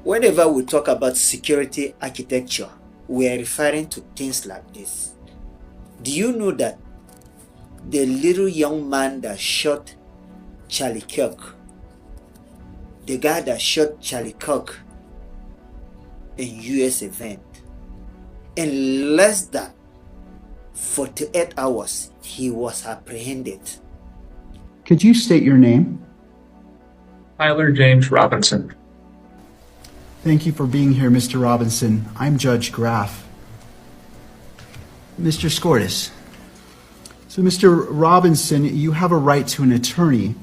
Whenever we talk about security architecture, we are referring to things like this. Do you know that the little young man that shot Charlie Kirk, the guy that shot Charlie Kirk in US event, in less than 48 hours, he was apprehended? Could you state your name? Tyler James Robinson. Thank you for being here, Mr. Robinson. I'm Judge Graff. Mr. Scortis. So, Mr. Robinson, you have a right to an attorney.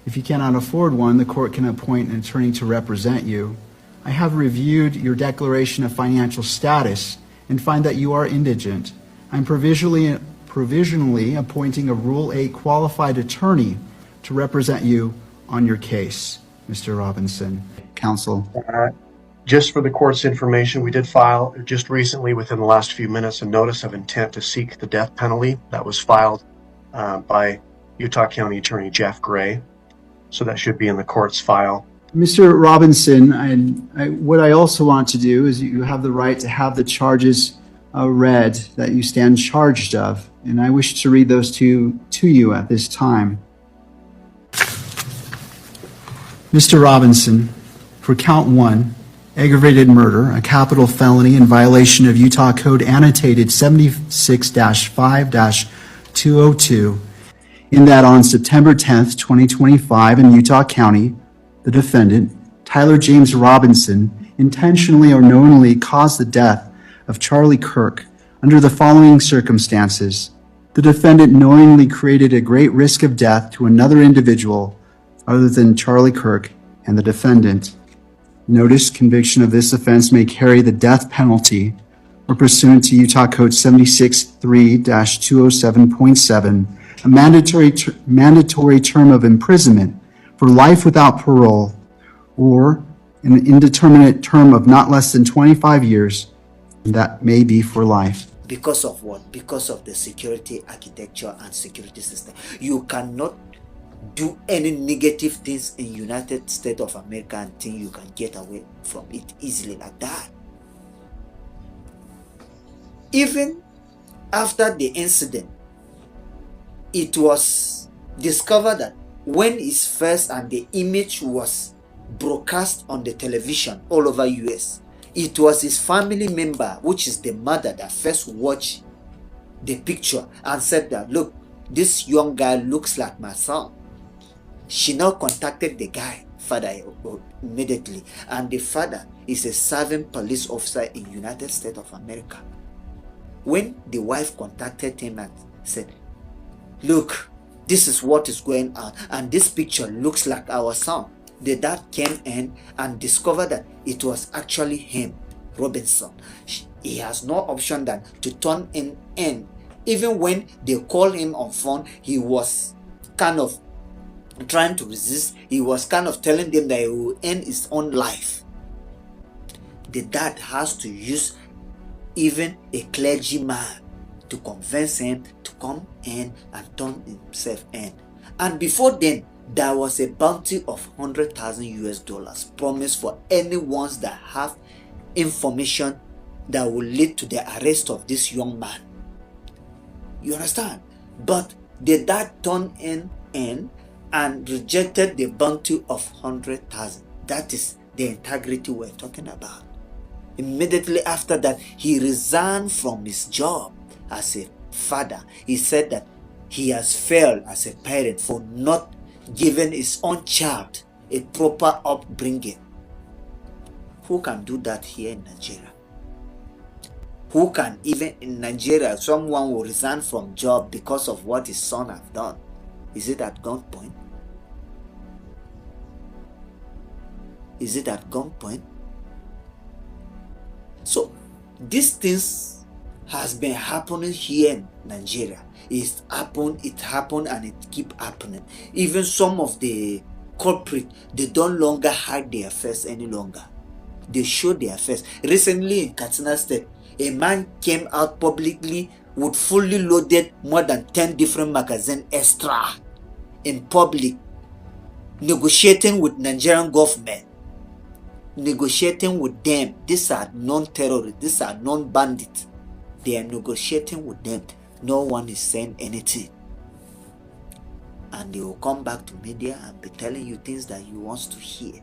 If you cannot afford one, the court can appoint an attorney to represent you. I have reviewed your declaration of financial status and find that you are indigent. I'm provisionally appointing a Rule 8 qualified attorney to represent you on your case, Mr. Robinson. Counsel. Just for the court's information, we did file just recently, within the last few minutes, a notice of intent to seek the death penalty that was filed by Utah County Attorney Jeff Gray. So that should be in the court's file. Mr. Robinson, what I also want to do is you have the right to have the charges read that you stand charged of, and I wish to read those to you at this time. Mr. Robinson, for count 1, aggravated murder, a capital felony in violation of Utah Code Annotated 76-5-202, in that on September 10th, 2025 in Utah County, the defendant, Tyler James Robinson, intentionally or knowingly caused the death of Charlie Kirk under the following circumstances. The defendant knowingly created a great risk of death to another individual other than Charlie Kirk and the defendant. Notice conviction of this offense may carry the death penalty or pursuant to Utah Code 76-3-207.7, a mandatory term of imprisonment for life without parole, or an indeterminate term of not less than 25 years, and that may be for life. Because of what? Because of the security architecture and security system. You cannot do any negative things in United States of America and think you can get away from it easily like that. Even after the incident, it was discovered that when it's first and the image was broadcast on the television all over US, it was his family member, which is the mother, that first watched the picture and said that, look, this young guy looks like my son. She now contacted the guy, father, immediately, and the father is a serving police officer in United States of America. When the wife contacted him and said, look, this is what is going on, and this picture looks like our son, the dad came in and discovered that it was actually him, Robinson. He has no option than to turn in. Even when they called him on phone, he was kind of trying to resist. He was kind of telling them that he will end his own life. The dad has to use even a clergyman to convince him to come in and turn himself in. And before then, there was a bounty of $100,000 promised for any ones that have information that will lead to the arrest of this young man. You understand? But the dad turned in and rejected the bounty of $100,000. That is the integrity we're talking about. Immediately after that, he resigned from his job as a father. He said that he has failed as a parent for not giving his own child a proper upbringing. Who can do that here in Nigeria? Who can, even in Nigeria, someone will resign from job because of what his son has done? Is it at gunpoint? Is it at gunpoint? So these things has been happening here in Nigeria. It happened and it keep happening. Even some of the culprit, they don't longer hide their face any longer. They show their face. Recently in Katsina State, a man came out publicly with fully loaded more than 10 different magazine extra in public, negotiating with Nigerian government. negotiating with them. These are non-terrorists. These are non-bandits. They are negotiating with them. No one is saying anything. And they will come back to media and be telling you things that you want to hear.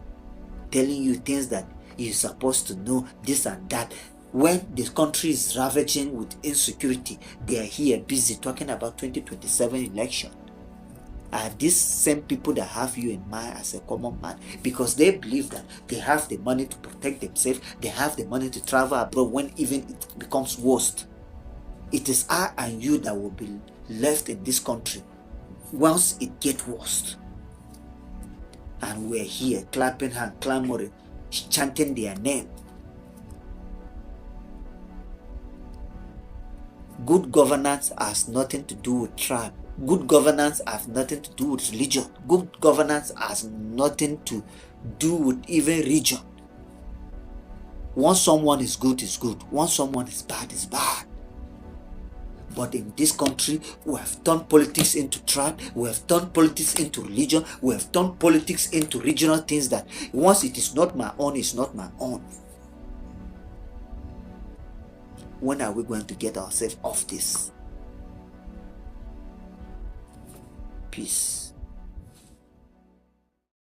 Telling you things that you're supposed to know, this and that. When the country is ravaging with insecurity, they are here busy talking about 2027 election. Are these same people that have you in mind as a common man? Because they believe that they have the money to protect themselves, they have the money to travel abroad when even it becomes worst. It is I and you that will be left in this country once it gets worst. And we're here clapping hands, clamoring, chanting their name. Good governance has nothing to do with tribe. Good governance has nothing to do with religion. Good governance has nothing to do with even region. Once someone is good, is good. Once someone is bad, is bad. But in this country, we have turned politics into tribe, we have turned politics into religion, we have turned politics into regional things that once it is not my own, it's not my own. When are we going to get ourselves off this? Peace.